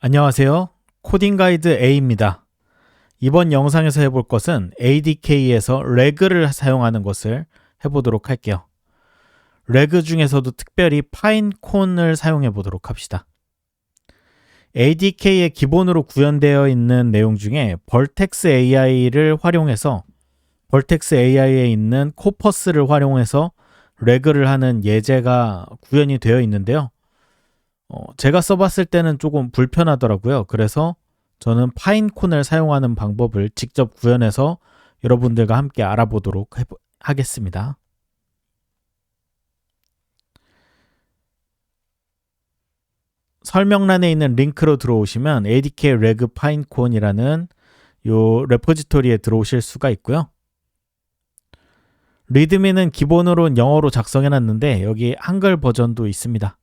안녕하세요. 코딩 가이드 A입니다. 이번 영상에서 해볼 것은 ADK에서 래그를 사용하는 것을 해보도록 할게요. 래그 중에서도 특별히 파인콘을 사용해 보도록 합시다. ADK에 기본으로 구현되어 있는 내용 중에 벌텍스 AI를 활용해서 벌텍스 AI에 있는 코퍼스를 활용해서 래그를 하는 예제가 구현이 되어 있는데요. 제가 써봤을 때는 조금 불편하더라고요. 그래서 저는 파인콘을 사용하는 방법을 직접 구현해서 여러분들과 함께 알아보도록 하겠습니다. 설명란에 있는 링크로 들어오시면 ADK Reg 파인콘이라는 요 레포지토리에 들어오실 수가 있고요. 리드미는 기본으로 영어로 작성해놨는데 여기 한글 버전도 있습니다.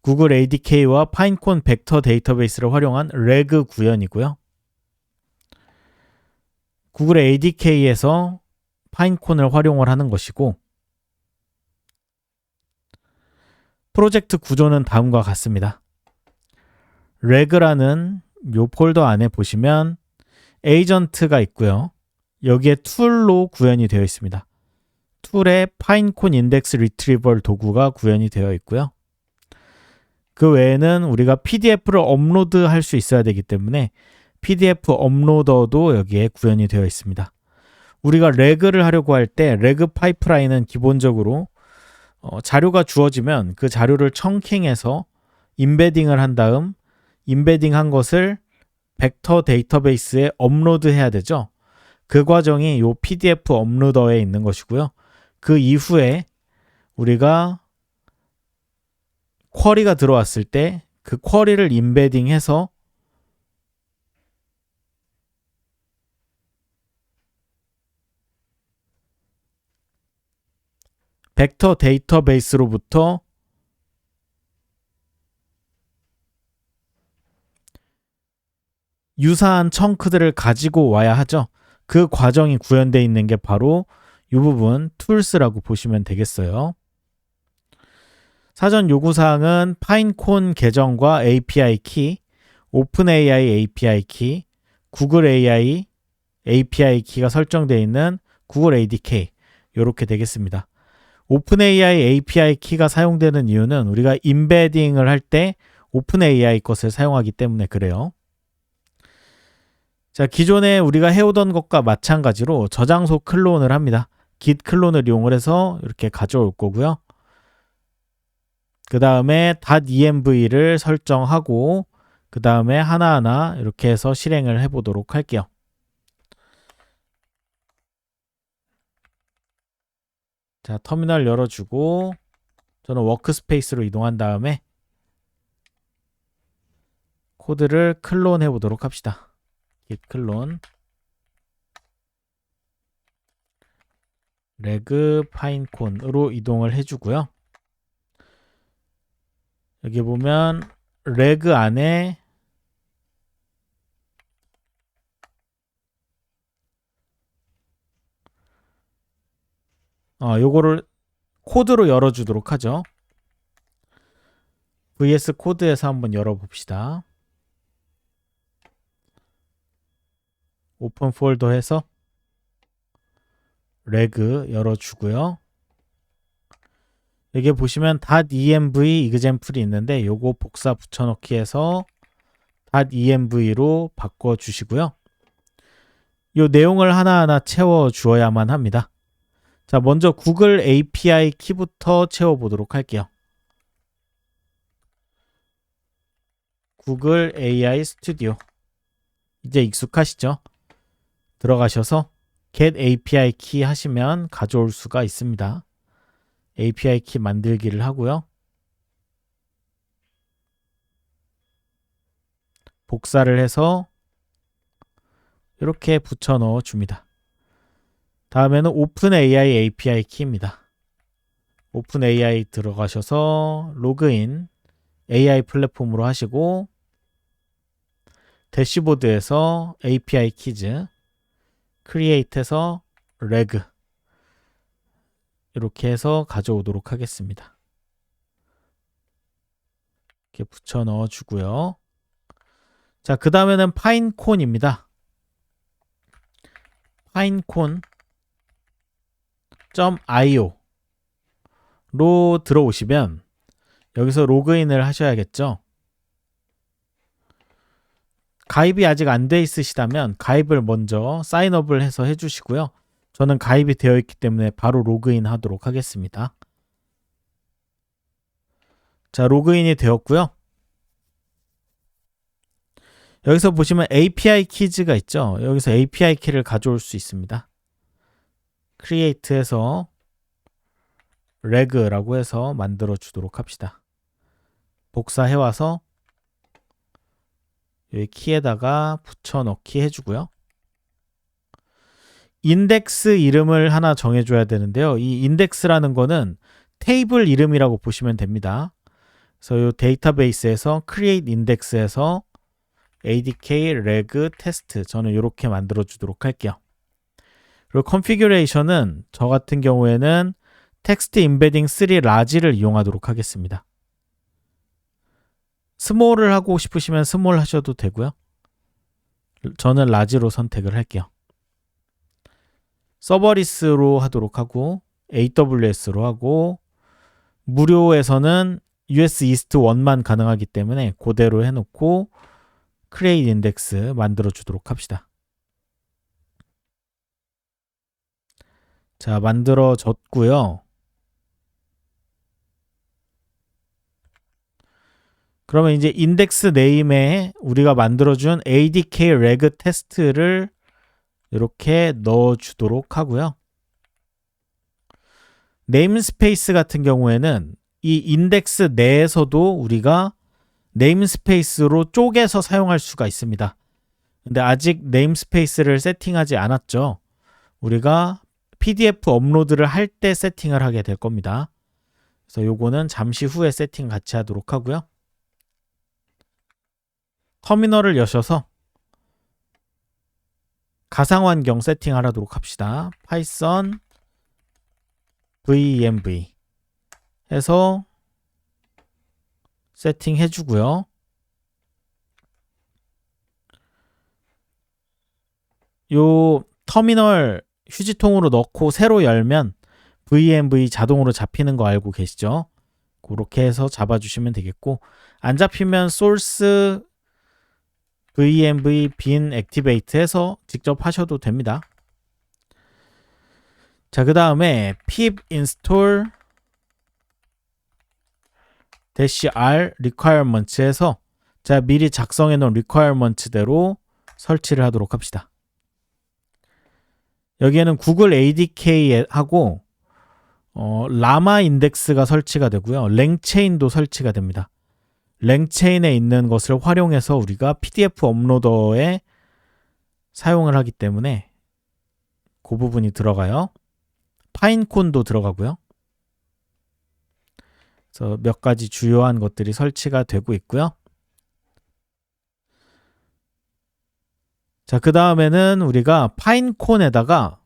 구글 ADK와 파인콘 벡터 데이터베이스를 활용한 래그 구현이고요. 구글 ADK에서 파인콘을 활용을 하는 것이고 프로젝트 구조는 다음과 같습니다. 래그라는 요 폴더 안에 보시면 에이전트가 있고요. 여기에 툴로 구현이 되어 있습니다. 툴에 파인콘 인덱스 리트리벌 도구가 구현이 되어 있고요. 그 외에는 우리가 PDF를 업로드할 수 있어야 되기 때문에 PDF 업로더도 여기에 구현이 되어 있습니다. 우리가 래그를 하려고 할 때 래그 파이프라인은 기본적으로 자료가 주어지면 그 자료를 청킹해서 임베딩을 한 다음 임베딩한 것을 벡터 데이터베이스에 업로드해야 되죠. 그 과정이 이 PDF 업로더에 있는 것이고요. 그 이후에 우리가 쿼리가 들어왔을 때 그 쿼리를 임베딩해서 벡터 데이터베이스로부터 유사한 청크들을 가지고 와야 하죠. 그 과정이 구현되어 있는 게 바로 이 부분 툴스라고 보시면 되겠어요. 사전 요구사항은 파인콘 계정과 API 키, 오픈AI API 키, 구글 AI API 키가 설정되어 있는 구글 ADK 이렇게 되겠습니다. 오픈AI API 키가 사용되는 이유는 우리가 임베딩을 할 때 오픈AI 것을 사용하기 때문에 그래요. 자, 기존에 우리가 해오던 것과 마찬가지로 저장소 클론을 합니다. git 클론을 이용을 해서 이렇게 가져올 거고요. 그 다음에 .env를 설정하고 그 다음에 하나하나 이렇게 해서 실행을 해보도록 할게요. 자, 터미널 열어주고 저는 워크스페이스로 이동한 다음에 코드를 클론 해보도록 합시다. git 클론 래그 파인콘으로 이동을 해주고요. 여기 보면 래그 안에 요거를 코드로 열어주도록 하죠. VS 코드에서 한번 열어봅시다. 오픈 폴더 해서 래그 열어주고요. 여기 보시면 .env example이 있는데 요거 복사 붙여넣기 해서 .env로 바꿔주시고요. 요 내용을 하나하나 채워주어야만 합니다. 자, 먼저 구글 API 키부터 채워보도록 할게요. 구글 AI 스튜디오 이제 익숙하시죠? 들어가셔서 get API 키 하시면 가져올 수가 있습니다. API 키 만들기를 하고요. 복사를 해서 이렇게 붙여 넣어 줍니다. 다음에는 오픈AI API 키입니다. 오픈AI 들어가셔서 로그인 AI 플랫폼으로 하시고 대시보드에서 API 키즈 크리에이트해서 래그 이렇게 해서 가져오도록 하겠습니다. 이렇게 붙여 넣어 주고요. 자, 그 다음에는 파인콘입니다. pinecone.io 로 들어오시면 여기서 로그인을 하셔야겠죠. 가입이 아직 안 돼 있으시다면 가입을 먼저 사인업을 해서 해주시고요. 저는 가입이 되어 있기 때문에 바로 로그인 하도록 하겠습니다. 자, 로그인이 되었고요. 여기서 보시면 API 키즈가 있죠. 여기서 API 키를 가져올 수 있습니다. create에서 reg라고 해서 만들어 주도록 합시다. 복사해와서 여기 키에다가 붙여 넣기 해주고요. 인덱스 이름을 하나 정해줘야 되는데요. 이 인덱스라는 거는 테이블 이름이라고 보시면 됩니다. 그래서 이 데이터베이스에서 create index에서 adk reg test 저는 이렇게 만들어 주도록 할게요. 그리고 컨피규레이션은 저 같은 경우에는 텍스트 임베딩 3 라지를 이용하도록 하겠습니다. 스몰을 하고 싶으시면 스몰 하셔도 되고요. 저는 라지로 선택을 할게요. 서버리스로 하도록 하고 AWS로 하고 무료에서는 US 이스트 1만 가능하기 때문에 그대로 해놓고 create index 만들어 주도록 합시다. 자, 만들어졌고요. 그러면 이제 인덱스 네임에 우리가 만들어준 ADK reg test를 이렇게 넣어주도록 하고요. 네임스페이스 같은 경우에는 이 인덱스 내에서도 우리가 네임스페이스로 쪼개서 사용할 수가 있습니다. 근데 아직 네임스페이스를 세팅하지 않았죠. 우리가 PDF 업로드를 할 때 세팅을 하게 될 겁니다. 그래서 요거는 잠시 후에 세팅 같이 하도록 하고요. 터미널을 여셔서 가상환경 세팅하도록 합시다. python venv 해서 세팅해 주고요. 요 터미널 휴지통으로 넣고 새로 열면 venv 자동으로 잡히는 거 알고 계시죠? 그렇게 해서 잡아주시면 되겠고, 안 잡히면 source venv bin activate 해서 직접 하셔도 됩니다. 자, 그 다음에 pip install -r requirements 해서 제가 미리 작성해 놓은 requirements대로 설치를 하도록 합시다. 여기에는 구글 ADK하고 라마 인덱스가 설치가 되고요. 랭체인도 설치가 됩니다. 랭체인에 있는 것을 활용해서 우리가 PDF 업로더에 사용을 하기 때문에 그 부분이 들어가요. 파인콘도 들어가고요. 그래서 몇 가지 주요한 것들이 설치가 되고 있고요. 자, 그 다음에는 우리가 파인콘에다가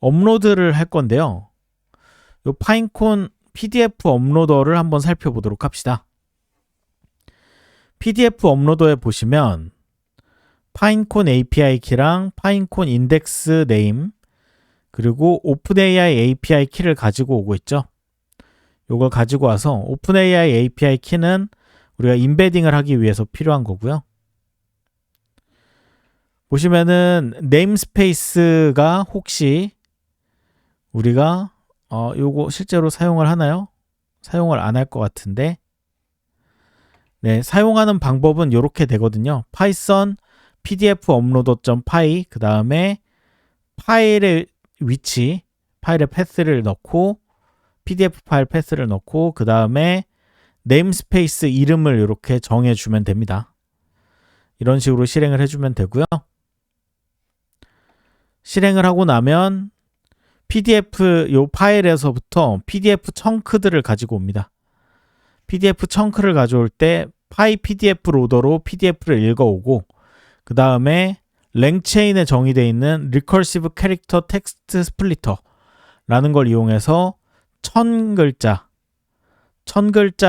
업로드를 할 건데요. 이 파인콘 PDF 업로더를 한번 살펴보도록 합시다. PDF 업로더에 보시면 파인콘 API 키랑 파인콘 인덱스 네임 그리고 오픈AI API 키를 가지고 오고 있죠. 이걸 가지고 와서 오픈AI API 키는 우리가 임베딩을 하기 위해서 필요한 거고요. 보시면은 네임스페이스가 혹시 우리가 요거 실제로 사용을 하나요? 사용을 안 할 것 같은데, 네, 사용하는 방법은 이렇게 되거든요. python pdf uploader.py 그 다음에 파일의 위치, 파일의 패스를 넣고 pdf 파일 패스를 넣고 그 다음에 네임스페이스 이름을 이렇게 정해주면 됩니다. 이런 식으로 실행을 해주면 되고요. 실행을 하고 나면 PDF 요 파일에서부터 PDF 청크들을 가지고 옵니다. PDF 청크를 가져올 때 PyPDF 로더로 PDF를 읽어오고 그 다음에 랭체인에 정의되어 있는 Recursive Character Text Splitter라는 걸 이용해서 1000글자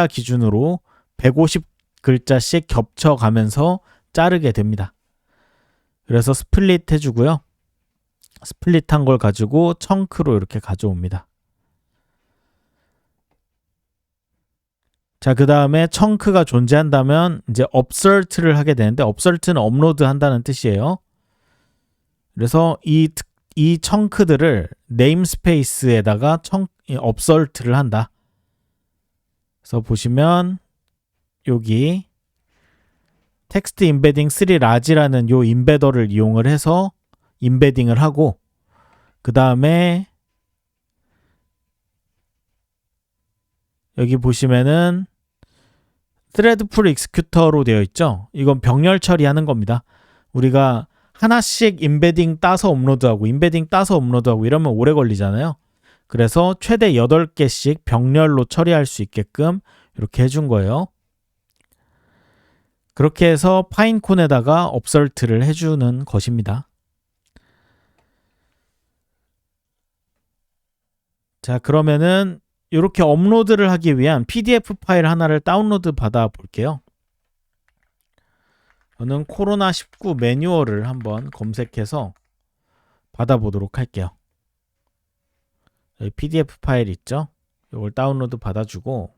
기준으로 글자씩 겹쳐가면서 자르게 됩니다. 그래서 스플릿 해주고요. 스플릿한 걸 가지고 청크로 이렇게 가져옵니다. 자, 그 다음에 청크가 존재한다면 이제 업설트를 하게 되는데, 업설트는 업로드 한다는 뜻이에요. 그래서 이 청크들을 네임스페이스에다가 업설트를 한다. 그래서 보시면 여기 텍스트 임베딩 3 라지라는 요 임베더를 이용을 해서 임베딩을 하고, 그 다음에 여기 보시면은 threadful executor로 되어 있죠. 이건 병렬 처리하는 겁니다. 우리가 하나씩 임베딩 따서 업로드하고 임베딩 따서 업로드하고 이러면 오래 걸리잖아요. 그래서 최대 8개씩 병렬로 처리할 수 있게끔 이렇게 해준 거예요. 그렇게 해서 파인콘에다가 업설트를 해주는 것입니다. 자, 그러면은 이렇게 업로드를 하기 위한 PDF 파일 하나를 다운로드 받아 볼게요. 저는 코로나19 매뉴얼을 한번 검색해서 받아보도록 할게요. 여기 PDF 파일 있죠? 이걸 다운로드 받아주고,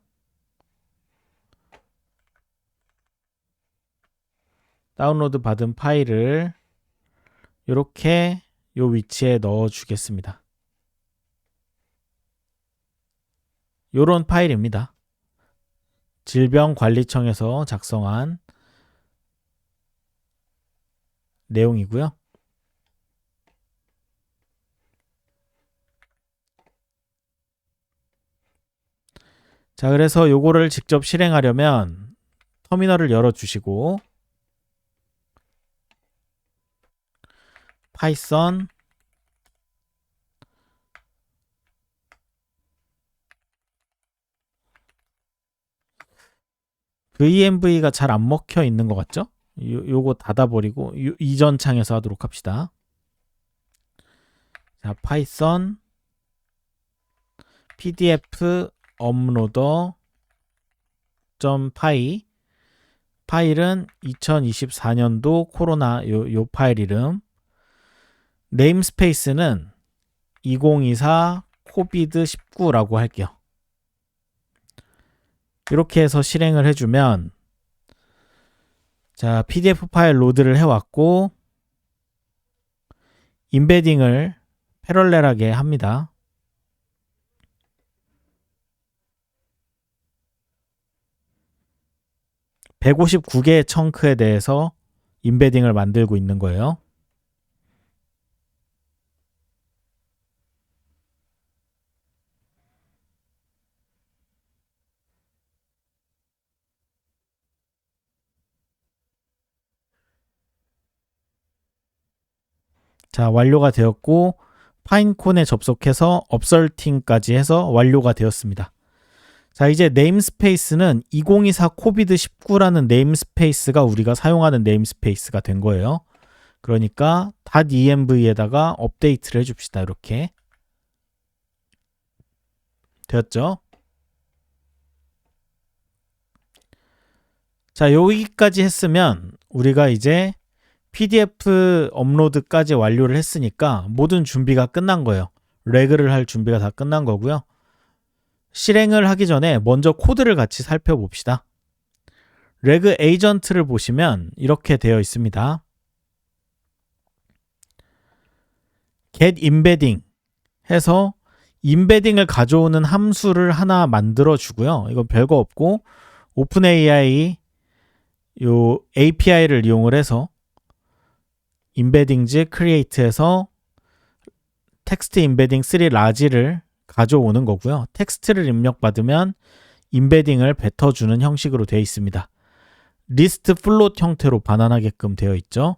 다운로드 받은 파일을 이렇게 요 위치에 넣어 주겠습니다. 요런 파일입니다. 질병관리청에서 작성한 내용이고요. 자, 그래서 요거를 직접 실행하려면 터미널을 열어주시고 파이썬 VMV가 잘 안 먹혀 있는 것 같죠? 요거 닫아버리고 이전 창에서 하도록 합시다. 자, 파이썬 pdf 업로더 .py 파일은 2024년도 코로나 요 파일 이름, 네임스페이스는 2024 코비드19라고 할게요. 이렇게 해서 실행을 해주면, 자, PDF 파일 로드를 해왔고 임베딩을 패럴렐하게 합니다. (159개의) 청크에 대해서 임베딩을 만들고 있는 거예요. 자, 완료가 되었고 파인콘에 접속해서 업설팅까지 해서 완료가 되었습니다. 자, 이제 네임스페이스는 2024 코비드19라는 네임스페이스가 우리가 사용하는 네임스페이스가 된 거예요. 그러니까 .env에다가 업데이트를 해줍시다. 이렇게 되었죠? 자, 여기까지 했으면 우리가 이제 PDF 업로드까지 완료를 했으니까 모든 준비가 끝난 거예요. 레그를 할 준비가 다 끝난 거고요. 실행을 하기 전에 먼저 코드를 같이 살펴봅시다. 레그 에이전트를 보시면 이렇게 되어 있습니다. get embedding 해서 임베딩을 가져오는 함수를 하나 만들어 주고요. 이건 별거 없고 오픈AI 요 API를 이용을 해서 임베딩즈 크리에이트에서 텍스트 임베딩 3 라지를 가져오는 거고요. 텍스트를 입력받으면 임베딩을 뱉어주는 형식으로 되어 있습니다. 리스트 플롯 형태로 반환하게끔 되어 있죠.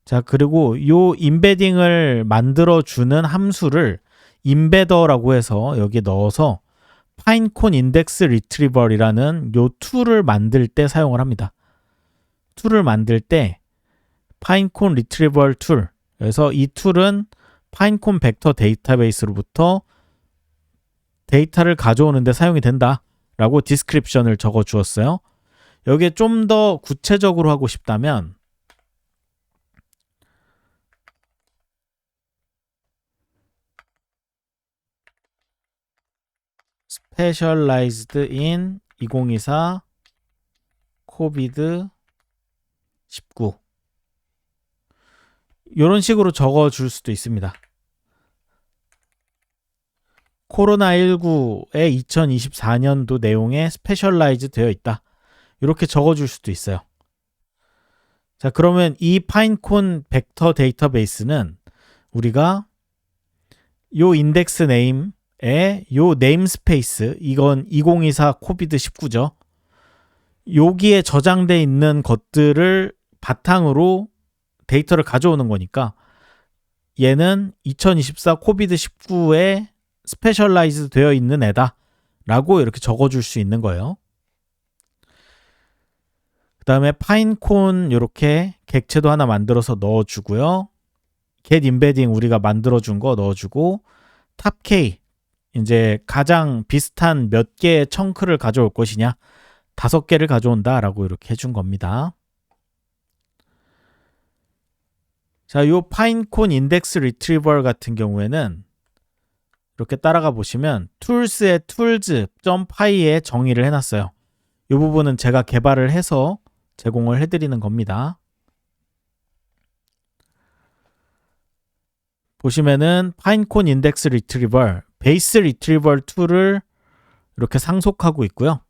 자, 그리고 요 임베딩을 만들어주는 함수를 임베더라고 해서 여기 넣어서 파인콘 인덱스 리트리버이라는 요 툴을 만들 때 사용을 합니다. 툴을 만들 때 파인콘 리트리버 툴, 그래서 이 툴은 파인콘 벡터 데이터베이스로부터 데이터를 가져오는 데 사용이 된다 라고 디스크립션을 적어 주었어요. 여기에 좀 더 구체적으로 하고 싶다면 specialized in 2024 COVID-19 이런 식으로 적어줄 수도 있습니다. 코로나19의 2024년도 내용에 스페셜라이즈 되어 있다. 이렇게 적어줄 수도 있어요. 자, 그러면 이 파인콘 벡터 데이터베이스는 우리가 요 인덱스 네임에 요 네임스페이스, 이건 2024 코비드19죠. 여기에 저장돼 있는 것들을 바탕으로 데이터를 가져오는 거니까 얘는 2024 코비드19에 스페셜라이즈 되어 있는 애다 라고 이렇게 적어줄 수 있는 거예요. 그 다음에 파인콘 이렇게 객체도 하나 만들어서 넣어주고요. get embedding 우리가 만들어준 거 넣어주고 탑k 이제 가장 비슷한 몇 개의 청크를 가져올 것이냐 5개를 가져온다 라고 이렇게 해준 겁니다. 자, 요 파인콘 인덱스 리트리버 같은 경우에는 이렇게 따라가 보시면 tools의 tools.py에 정의를 해놨어요. 이 부분은 제가 개발을 해서 제공을 해드리는 겁니다. 보시면은 파인콘 인덱스 리트리버, 베이스 리트리버 툴을 이렇게 상속하고 있고요.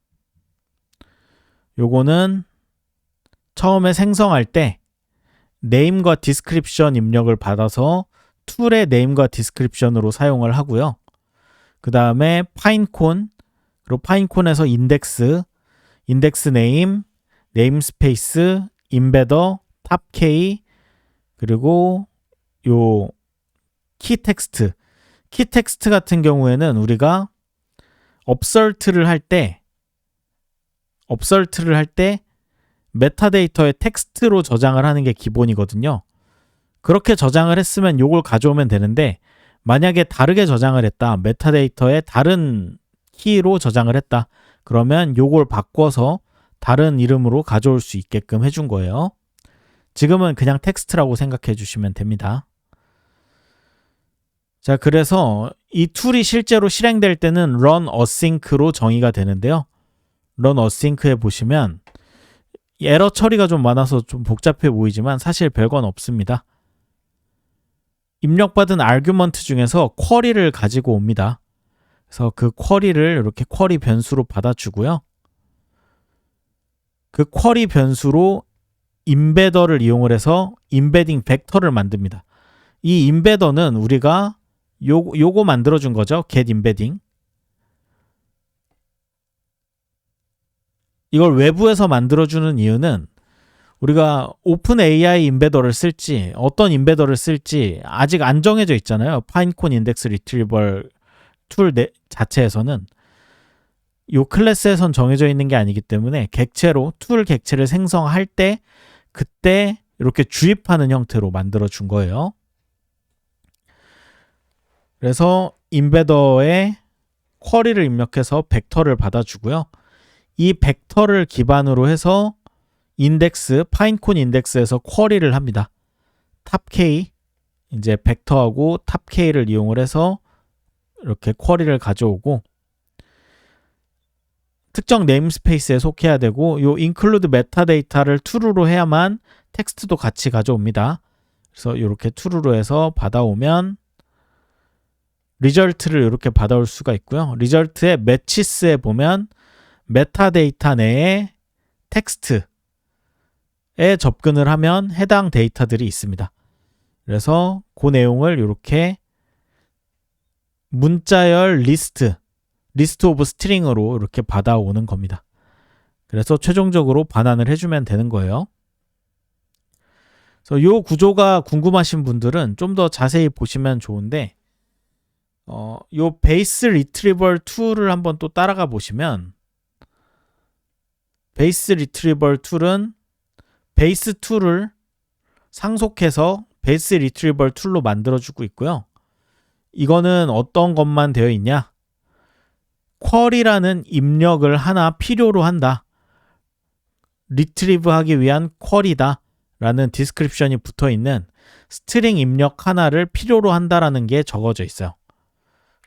요거는 처음에 생성할 때 네임과 디스크립션 입력을 받아서 툴의 네임과 디스크립션으로 사용을 하고요. 그 다음에 파인콘, 그리고 파인콘에서 인덱스 네임, 네임스페이스, 임베더, 탑k, 그리고 요 키텍스트 같은 경우에는 우리가 업설트를 할 때 메타데이터의 텍스트로 저장을 하는 게 기본이거든요. 그렇게 저장을 했으면 요걸 가져오면 되는데 만약에 다르게 저장을 했다. 메타데이터의 다른 키로 저장을 했다. 그러면 요걸 바꿔서 다른 이름으로 가져올 수 있게끔 해준 거예요. 지금은 그냥 텍스트라고 생각해 주시면 됩니다. 자, 그래서 이 툴이 실제로 실행될 때는 run async로 정의가 되는데요. run async에 보시면 에러 처리가 좀 많아서 좀 복잡해 보이지만 사실 별건 없습니다. 입력받은 아규먼트 중에서 쿼리를 가지고 옵니다. 그래서 그 쿼리를 이렇게 쿼리 변수로 받아주고요. 그 쿼리 변수로 임베더를 이용을 해서 임베딩 벡터를 만듭니다. 이 임베더는 우리가 요거 만들어준 거죠. get embedding. 이걸 외부에서 만들어주는 이유는 우리가 오픈 AI 임베더를 쓸지 어떤 임베더를 쓸지 아직 안 정해져 있잖아요. 파인콘 인덱스 리트리버 툴 자체에서는 이 클래스에선 정해져 있는 게 아니기 때문에 툴 객체를 생성할 때 그때 이렇게 주입하는 형태로 만들어 준 거예요. 그래서 임베더에 쿼리를 입력해서 벡터를 받아주고요. 이 벡터를 기반으로 해서 파인콘 인덱스에서 쿼리를 합니다. 탑k, 이제 벡터하고 탑k를 이용을 해서 이렇게 쿼리를 가져오고 특정 네임스페이스에 속해야 되고 요 include 메타데이터를 true로 해야만 텍스트도 같이 가져옵니다. 그래서 이렇게 true로 해서 받아오면 리절트를 이렇게 받아올 수가 있고요. 리절트의 매치스에 보면 메타데이터 내에 텍스트에 접근을 하면 해당 데이터들이 있습니다. 그래서 그 내용을 이렇게 문자열 리스트 오브 스트링으로 이렇게 받아오는 겁니다. 그래서 최종적으로 반환을 해주면 되는 거예요. 그래서 이 구조가 궁금하신 분들은 좀 더 자세히 보시면 좋은데 이 베이스 리트리버 툴을 한번 또 따라가 보시면 베이스 리트리버 툴은 베이스 툴을 상속해서 베이스 리트리버 툴로 만들어주고 있고요. 이거는 어떤 것만 되어 있냐? 쿼리라는 입력을 하나 필요로 한다. 리트리브 하기 위한 쿼리다 라는 디스크립션이 붙어 있는 스트링 입력 하나를 필요로 한다라는 게 적어져 있어요.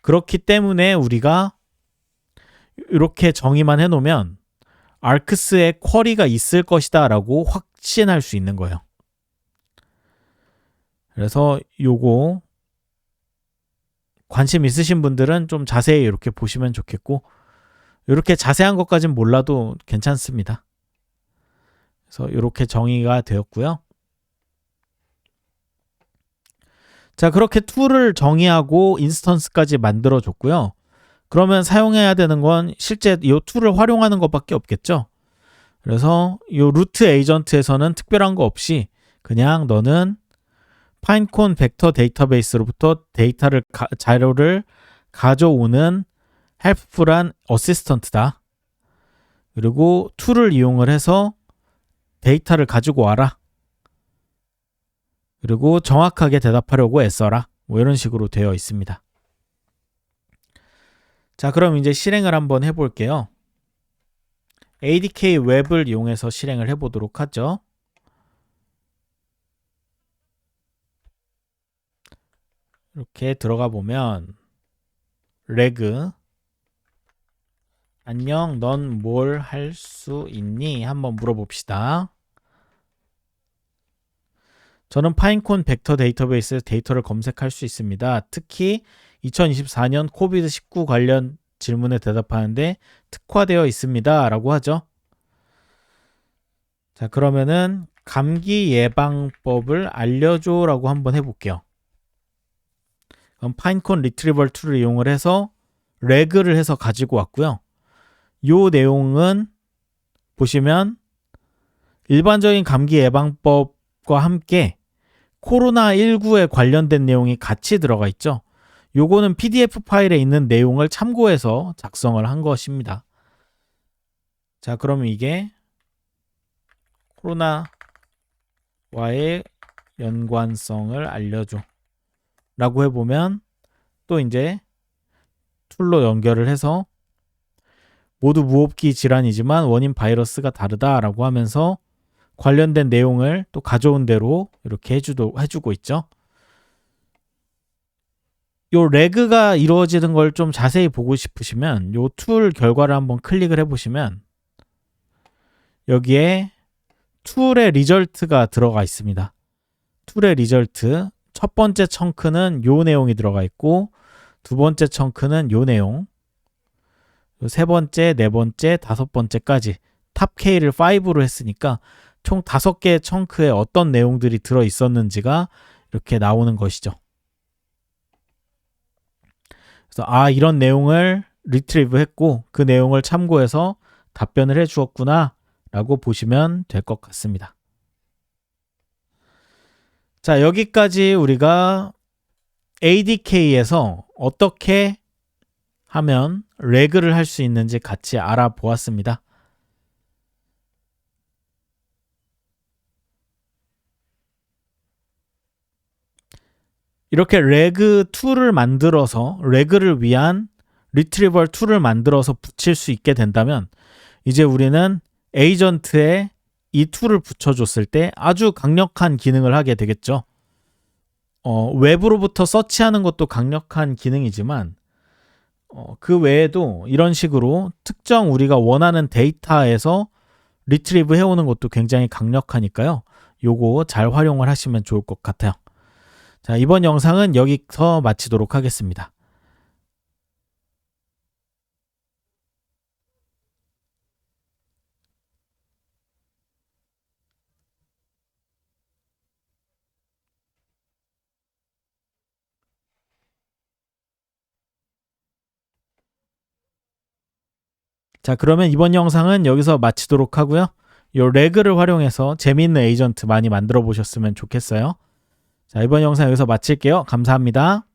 그렇기 때문에 우리가 이렇게 정의만 해놓으면 아크스에 쿼리가 있을 것이다 라고 확신할 수 있는 거예요. 그래서 요거 관심 있으신 분들은 좀 자세히 이렇게 보시면 좋겠고, 이렇게 자세한 것까진 몰라도 괜찮습니다. 그래서 이렇게 정의가 되었고요. 자, 그렇게 툴을 정의하고 인스턴스까지 만들어줬고요. 그러면 사용해야 되는 건 실제 이 툴을 활용하는 것밖에 없겠죠. 그래서 이 루트 에이전트에서는 특별한 거 없이 그냥 너는 파인콘 벡터 데이터베이스로부터 자료를 가져오는 헬프풀한 어시스턴트다. 그리고 툴을 이용을 해서 데이터를 가지고 와라. 그리고 정확하게 대답하려고 애써라. 뭐 이런 식으로 되어 있습니다. 자, 그럼 이제 실행을 한번 해볼게요. ADK 웹을 이용해서 실행을 해보도록 하죠. 이렇게 들어가 보면 레그 안녕, 넌 뭘 할 수 있니? 한번 물어봅시다. 저는 파인콘 벡터 데이터베이스에서 데이터를 검색할 수 있습니다. 특히 2024년 코비드-19 관련 질문에 대답하는데 특화되어 있습니다. 라고 하죠. 자, 그러면은 감기 예방법을 알려줘 라고 한번 해볼게요. 그럼 파인콘 리트리버 툴을 이용을 해서 레그를 해서 가지고 왔고요. 요 내용은 보시면 일반적인 감기 예방법과 함께 코로나19에 관련된 내용이 같이 들어가 있죠. 요거는 PDF 파일에 있는 내용을 참고해서 작성을 한 것입니다. 자, 그러면 이게 코로나와의 연관성을 알려줘 라고 해보면 또 이제 툴로 연결을 해서 모두 무호흡기 질환이지만 원인 바이러스가 다르다라고 하면서 관련된 내용을 또 가져온 대로 이렇게 해주고 있죠. 요 레그가 이루어지는 걸 좀 자세히 보고 싶으시면 요 툴 결과를 한번 클릭을 해보시면 여기에 툴의 리절트가 들어가 있습니다. 툴의 리절트 첫 번째 청크는 요 내용이 들어가 있고 두 번째 청크는 요 내용, 세 번째, 네 번째, 다섯 번째까지 탑 K를 5로 했으니까 총 5개의 청크에 어떤 내용들이 들어 있었는지가 이렇게 나오는 것이죠. 그래서 이런 내용을 리트리브 했고 그 내용을 참고해서 답변을 해 주었구나 라고 보시면 될 것 같습니다. 자, 여기까지 우리가 ADK에서 어떻게 하면 레그를 할 수 있는지 같이 알아보았습니다. 이렇게 레그 툴을 만들어서 레그를 위한 리트리버 툴을 만들어서 붙일 수 있게 된다면 이제 우리는 에이전트에 이 툴을 붙여줬을 때 아주 강력한 기능을 하게 되겠죠. 웹으로부터 서치하는 것도 강력한 기능이지만 그 외에도 이런 식으로 특정 우리가 원하는 데이터에서 리트리브 해오는 것도 굉장히 강력하니까요. 요거 잘 활용을 하시면 좋을 것 같아요. 자, 이번 영상은 여기서 마치도록 하겠습니다. 자, 그러면 이번 영상은 여기서 마치도록 하고요. 요 레그를 활용해서 재미있는 에이전트 많이 만들어 보셨으면 좋겠어요. 자, 이번 영상 여기서 마칠게요. 감사합니다.